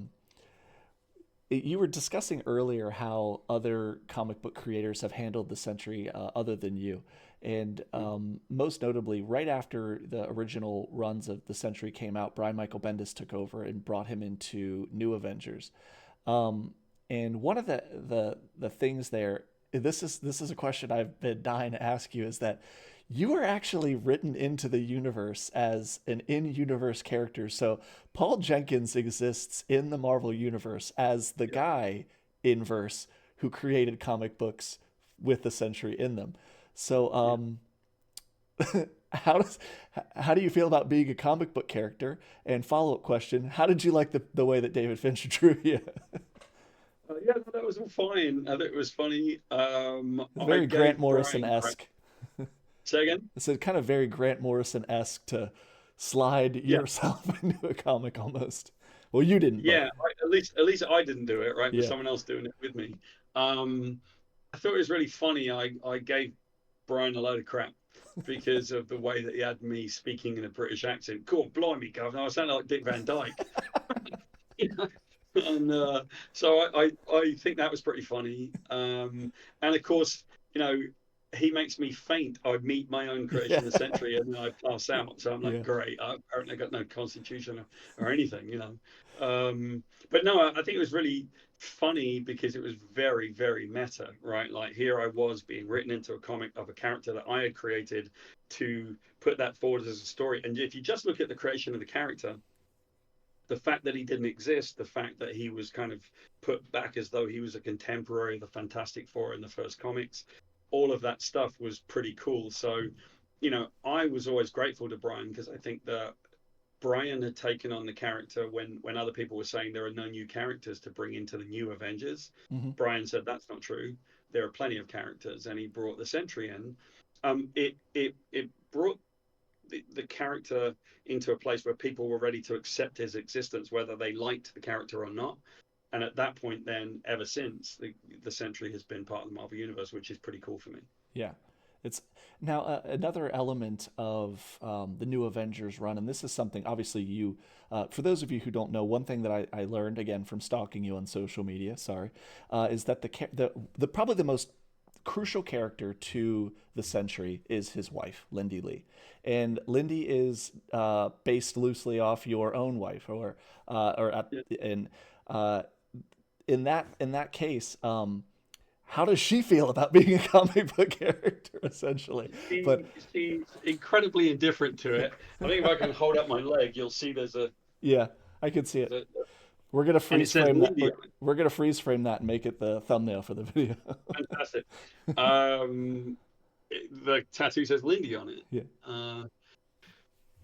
you were discussing earlier how other comic book creators have handled the Sentry, other than you. And most notably, right after the original runs of the Sentry came out, Brian Michael Bendis took over and brought him into New Avengers. Um, and one of the things there, this is a question I've been dying to ask you, is that you are actually written into the universe as an in-universe character. So Paul Jenkins exists in the Marvel universe as the Yeah. guy in verse who created comic books with the Sentry in them. So Yeah. how does how do you feel about being a comic book character? And follow up question: how did you like the way that David Fincher drew you? Yeah, no, that was all fine. I thought it was funny. It's I very Grant gave Morrison Brian credit. esque. Say again? It's a kind of very Grant Morrison esque to slide Yeah, yourself into a comic almost. Well, you didn't, but yeah. At least I didn't do it, right? With yeah, someone else doing it with me. Um, I thought it was really funny. I gave Brian a load of crap because of the way that he had me speaking in a British accent. Cool, blimey, governor, I sounded like Dick Van Dyke. You know? And so I think that was pretty funny. And of course, you know, he makes me faint. I meet my own yeah, creation of the century and then I pass out. So I'm like, yeah, great. I apparently got no constitution or anything. But no, I think it was really funny because it was very, very meta, right? Like here I was being written into a comic of a character that I had created to put that forward as a story. And if you just look at the creation of the character, the fact that he didn't exist, the fact that he was kind of put back as though he was a contemporary of the Fantastic Four in the first comics, all of that stuff was pretty cool. So, I was always grateful to Brian because I think that Brian had taken on the character when other people were saying there are no new characters to bring into the new Avengers. hmm Brian said that's not true. There are plenty of characters, and he brought the Sentry in. It brought the character into a place where people were ready to accept his existence, whether they liked the character or not. And at that point, then ever since the Sentry has been part of the Marvel universe, which is pretty cool for me. yeah. It's now another element of the new Avengers run, and this is something obviously you, for those of you who don't know, one thing that I learned again from stalking you on social media, sorry, is that the probably the most crucial character to the Sentry is his wife, Lindy Lee, and Lindy is based loosely off your own wife, Yeah. in uh, in that case. How does she feel about being a comic book character, essentially? But She's incredibly indifferent to it. I think if I can hold up my leg, you'll see yeah, I can see it. there's a We're gonna and it freeze says frame that. Lindy on it. We're gonna freeze frame that and make it the thumbnail for the video. Fantastic. Um, the tattoo says Lindy on it. Yeah. Uh,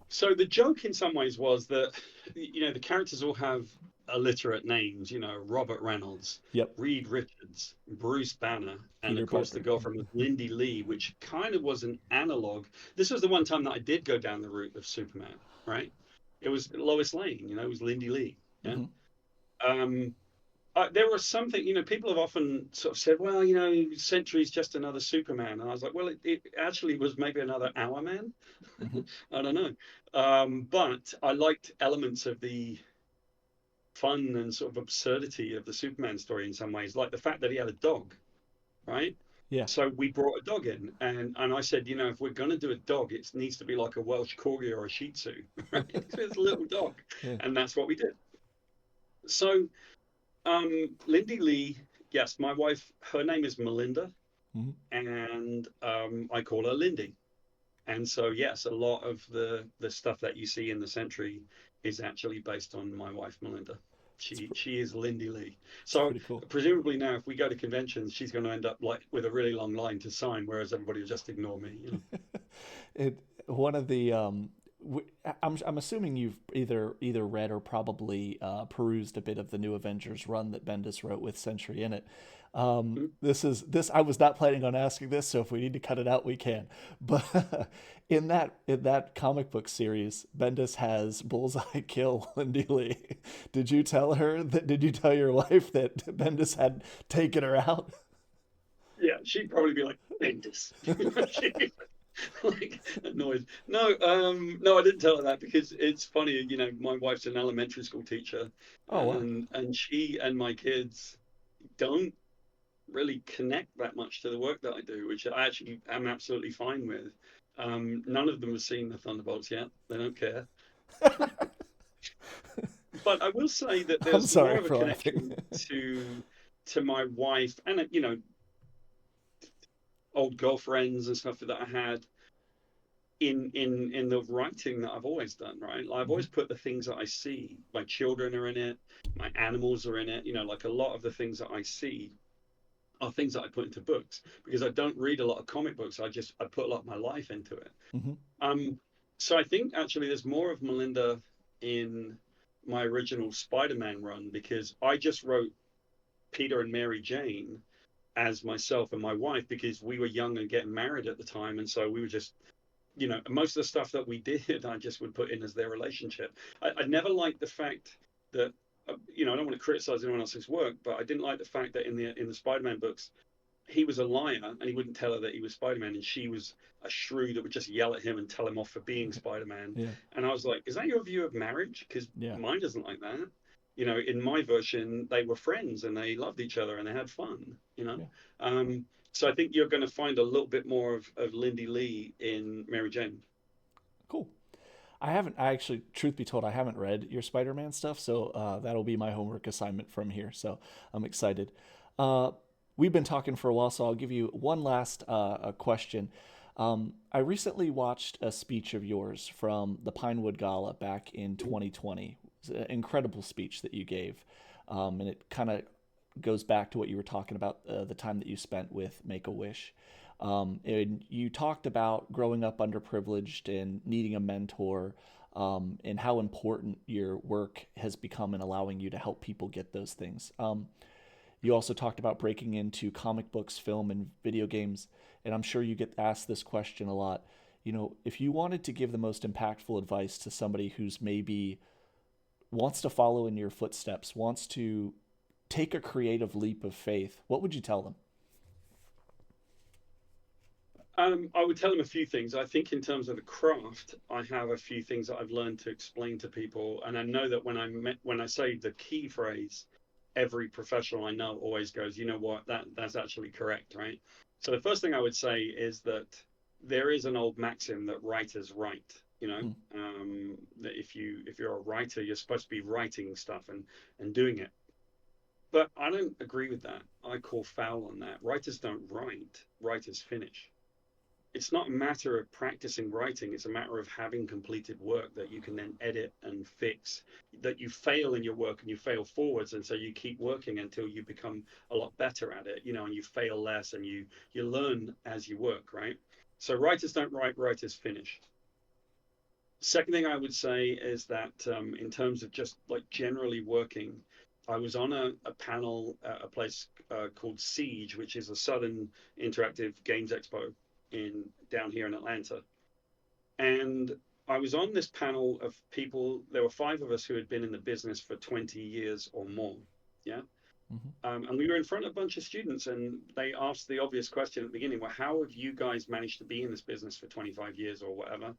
so the joke in some ways was that the characters all have alliterate names. Robert Reynolds, Yep. Reed Richards, Bruce Banner, and Peter of course the Parker. girlfriend was Lindy Lee, which kind of was an analog. This was the one time that I did go down the route of Superman, right? It was Lois Lane, it was Lindy Lee. Yeah. Hmm. Um, there was something, people have often sort of said, well, Sentry's just another Superman. And I was like, well, it actually was maybe another Hour Man. Hmm. I don't know. But I liked elements of the fun and sort of absurdity of the Superman story in some ways, like the fact that he had a dog, right? Yeah. So we brought a dog in, and I said, if we're going to do a dog, it needs to be like a Welsh Corgi or a Shih Tzu, right? It's a little dog, Yeah. and that's what we did. So Lindy Lee, yes, my wife, her name is Melinda, Hmm. and I call her Lindy. And so, yes, a lot of the stuff that you see in the Sentry is actually based on my wife, Melinda. It's She is Lindy Lee. it's So pretty cool. presumably now, if we go to conventions, she's going to end up like with a really long line to sign, whereas everybody will just ignore me. It one of the I'm assuming you've either read or probably perused a bit of the new Avengers run that Bendis wrote with Sentry in it. Mhm. This I was not planning on asking this, so if we need to cut it out, we can. But in that comic book series, Bendis has Bullseye kill Lindy Lee. Did you tell her that? Did you tell your wife that Bendis had taken her out? Yeah, she'd probably be like, Bendis. She'd be like annoyed. No, no, I didn't tell her that because it's funny. My wife's an elementary school teacher, Oh wow. and she and my kids don't really connect that much to the work that I do, which I actually am absolutely fine with. None of them have seen the Thunderbolts yet. They don't care. But I will say that I'm there's more sorry of a for laughing. connection to my wife and old girlfriends and stuff that I had in the writing that I've always done, right? Like I've Hmm. always put the things that I see. My children are in it, my animals are in it, like a lot of the things that I see are things that I put into books because I don't read a lot of comic books. I put a lot of my life into it. Hmm. Um, so I think actually there's more of Melinda in my original Spider-Man run because I just wrote Peter and Mary Jane as myself and my wife because we were young and getting married at the time, and so we were just most of the stuff that we did, I just would put in as their relationship. I never liked the fact that, I don't want to criticize anyone else's work, but I didn't like the fact that in the Spider-Man books, he was a liar and he wouldn't tell her that he was Spider-Man, and she was a shrew that would just yell at him and tell him off for being Spider-Man. Yeah. And I was like, is that your view of marriage? Because Yeah. mine doesn't like that. In my version, they were friends and they loved each other and they had fun. Yeah. So I think you're going to find a little bit more of Lindy Lee in Mary Jane. Cool. I actually, truth be told, I haven't read your Spider-Man stuff, so that'll be my homework assignment from here. So I'm excited. Uh, we've been talking for a while, so I'll give you one last question. I recently watched a speech of yours from the Pinewood Gala back in 2020. It was an incredible speech that you gave, and it kind of goes back to what you were talking about the time that you spent with Make a Wish. And you talked about growing up underprivileged and needing a mentor, and how important your work has become in allowing you to help people get those things. You also talked about breaking into comic books, film, and video games. And I'm sure you get asked this question a lot. If you wanted to give the most impactful advice to somebody who's maybe wants to follow in your footsteps, wants to take a creative leap of faith, what would you tell them? I would tell them a few things. I think in terms of the craft, I have a few things that I've learned to explain to people, and I know that when I say the key phrase, every professional I know always goes, you know what, that's actually correct, right? So the first thing I would say is that there is an old maxim that writers write. Hmm. That if you're a writer, you're supposed to be writing stuff and doing it. But I don't agree with that. I call foul on that. Writers don't write. Writers finish. It's not a matter of practicing writing. It's a matter of having completed work that you can then edit and fix, that you fail in your work and you fail forwards. And so you keep working until you become a lot better at it, and you fail less and you learn as you work, right? So writers don't write, writers finish. Second thing I would say is that in terms of just like generally working, I was on a panel at a place called Siege, which is a Southern Interactive Games Expo in down here in Atlanta. And I was on this panel of people. There were five of us who had been in the business for 20 years or more. Yeah. Hmm. And we were in front of a bunch of students, and they asked the obvious question at the beginning: well, how have you guys managed to be in this business for 25 years or whatever?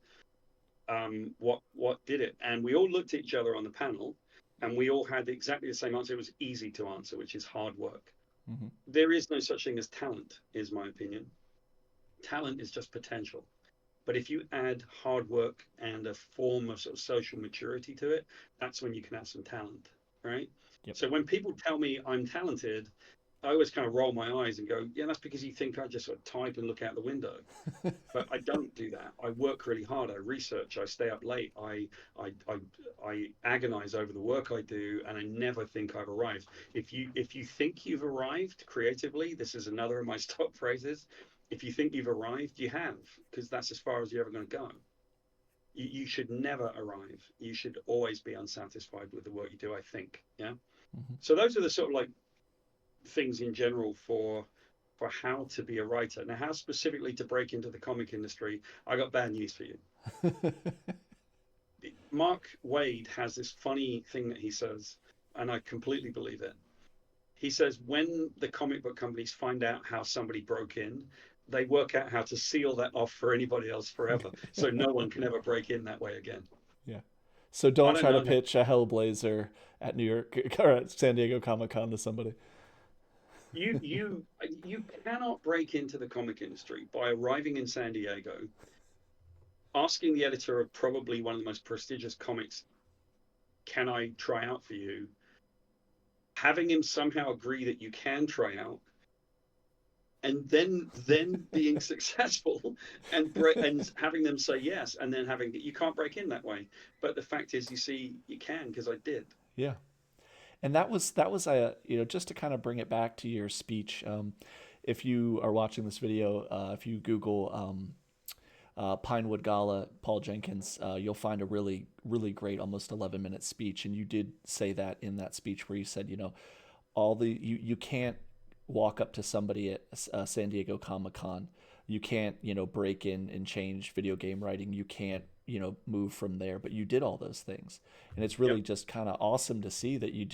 What did it? And we all looked at each other on the panel, and we all had exactly the same answer. It was easy to answer, which is hard work. Hmm. There is no such thing as talent, is my opinion. Talent is just potential. But if you add hard work and a form of sort of social maturity to it, that's when you can have some talent, right? Yep. So when people tell me I'm talented, I always kind of roll my eyes and go, yeah, that's because you think I just sort of type and look out the window. But I don't do that. I work really hard. I research. I stay up late. I, I, I agonize over the work I do, and I never think I've arrived. If you think you've arrived creatively, this is another of my stock phrases. If you think you've arrived, you have, because that's as far as you're ever going to go. You should never arrive. You should always be unsatisfied with the work you do, I think. Yeah. Hmm. So those are the sort of like things in general for how to be a writer. Now, how specifically to break into the comic industry, I got bad news for you. Mark Wade has this funny thing that he says, and I completely believe it. He says when the comic book companies find out how somebody broke in, they work out how to seal that off for anybody else forever, so no one can ever break in that way again. Yeah. So I don't don't try to know. pitch a Hellblazer at New York or at San Diego Comic Con to somebody. You cannot break into the comic industry by arriving in San Diego, asking the editor of probably one of the most prestigious comics, "Can I try out for you?" Having him somehow agree that you can try out, and then being successful and having them say yes, and then having you can't break in that way. But the fact is, you see, you can because I did. Yeah. And that was a just to kind of bring it back to your speech. If you are watching this video, if you Google Pinewood Gala, Paul Jenkins, you'll find a really great, almost 11-minute speech. And you did say that in that speech where you said, you can't walk up to somebody at San Diego Comic Con. You can't, break in and change video game writing. You can't, move from there. But you did all those things, and it's really Yep. just kind of awesome to see that you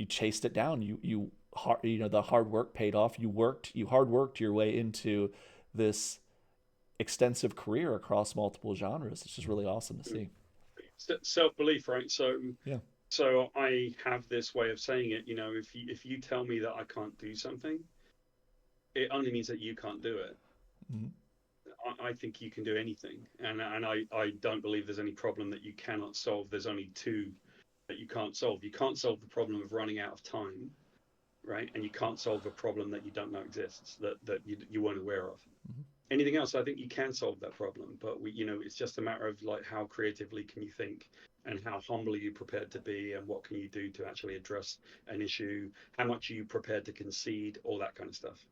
chased it down. The hard work paid off. You hard worked your way into this extensive career across multiple genres. It's just really awesome to see. Self-belief, right? So Yeah. so I have this way of saying it. If you tell me that I can't do something, it only means that you can't do it. Mhm. I think you can do anything, and I don't believe there's any problem that you cannot solve. There's only two that you can't solve. You can't solve the problem of running out of time, right? And you can't solve a problem that you don't know exists, that you weren't aware of. Mhm. Anything else, I think you can solve that problem, but it's just a matter of like how creatively can you think, and how humble are you prepared to be, and what can you do to actually address an issue, how much are you prepared to concede, all that kind of stuff.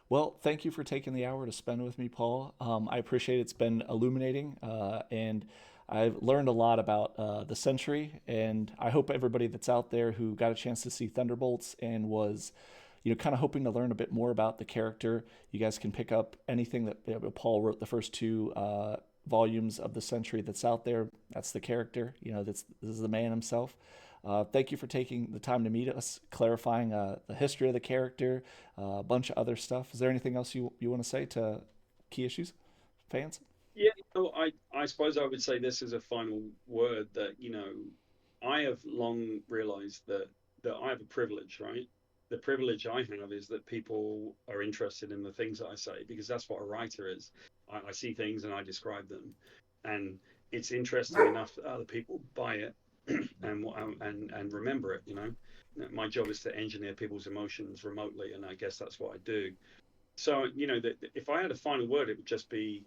Well, thank you for taking the hour to spend with me, Paul. I appreciate it. It's been illuminating, and I've learned a lot about the Sentry. And I hope everybody that's out there who got a chance to see Thunderbolts and was, kind of hoping to learn a bit more about the character, you guys can pick up anything that Paul wrote the first two volumes of the Sentry that's out there. That's the character. This is the man himself. Thank you for taking the time to meet us, clarifying the history of the character, a bunch of other stuff. Is there anything else you want to say to Key Issues fans? Yeah, I suppose I would say this as a final word that, I have long realized that I have a privilege, right? The privilege I have is that people are interested in the things that I say because that's what a writer is. I see things and I describe them, and it's interesting enough that other people buy it and remember it. My job is to engineer people's emotions remotely, and I guess that's what I do. So, if I had a final word, it would just be,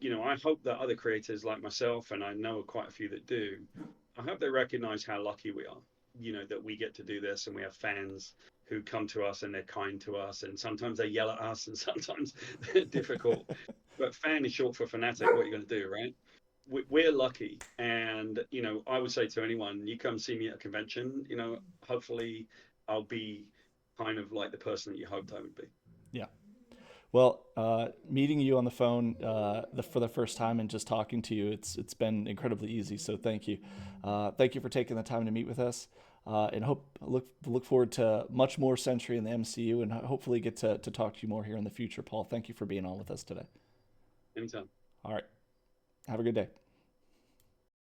I hope that other creators like myself, and I know quite a few that do, I hope they recognize how lucky we are, that we get to do this and we have fans who come to us and they're kind to us, and sometimes they yell at us and sometimes they're difficult. But fan is short for fanatic. What are you going to do, right? We're lucky. And, I would say to anyone, you come see me at a convention, hopefully I'll be kind of like the person that you hoped I would be. Yeah. Well, meeting you on the phone for the first time and just talking to you, it's been incredibly easy. So thank you for taking the time to meet with us, and look forward to much more Sentry in the MCU, and hopefully get to talk to you more here in the future. Paul, thank you for being on with us today. Anytime. All right, have a good day.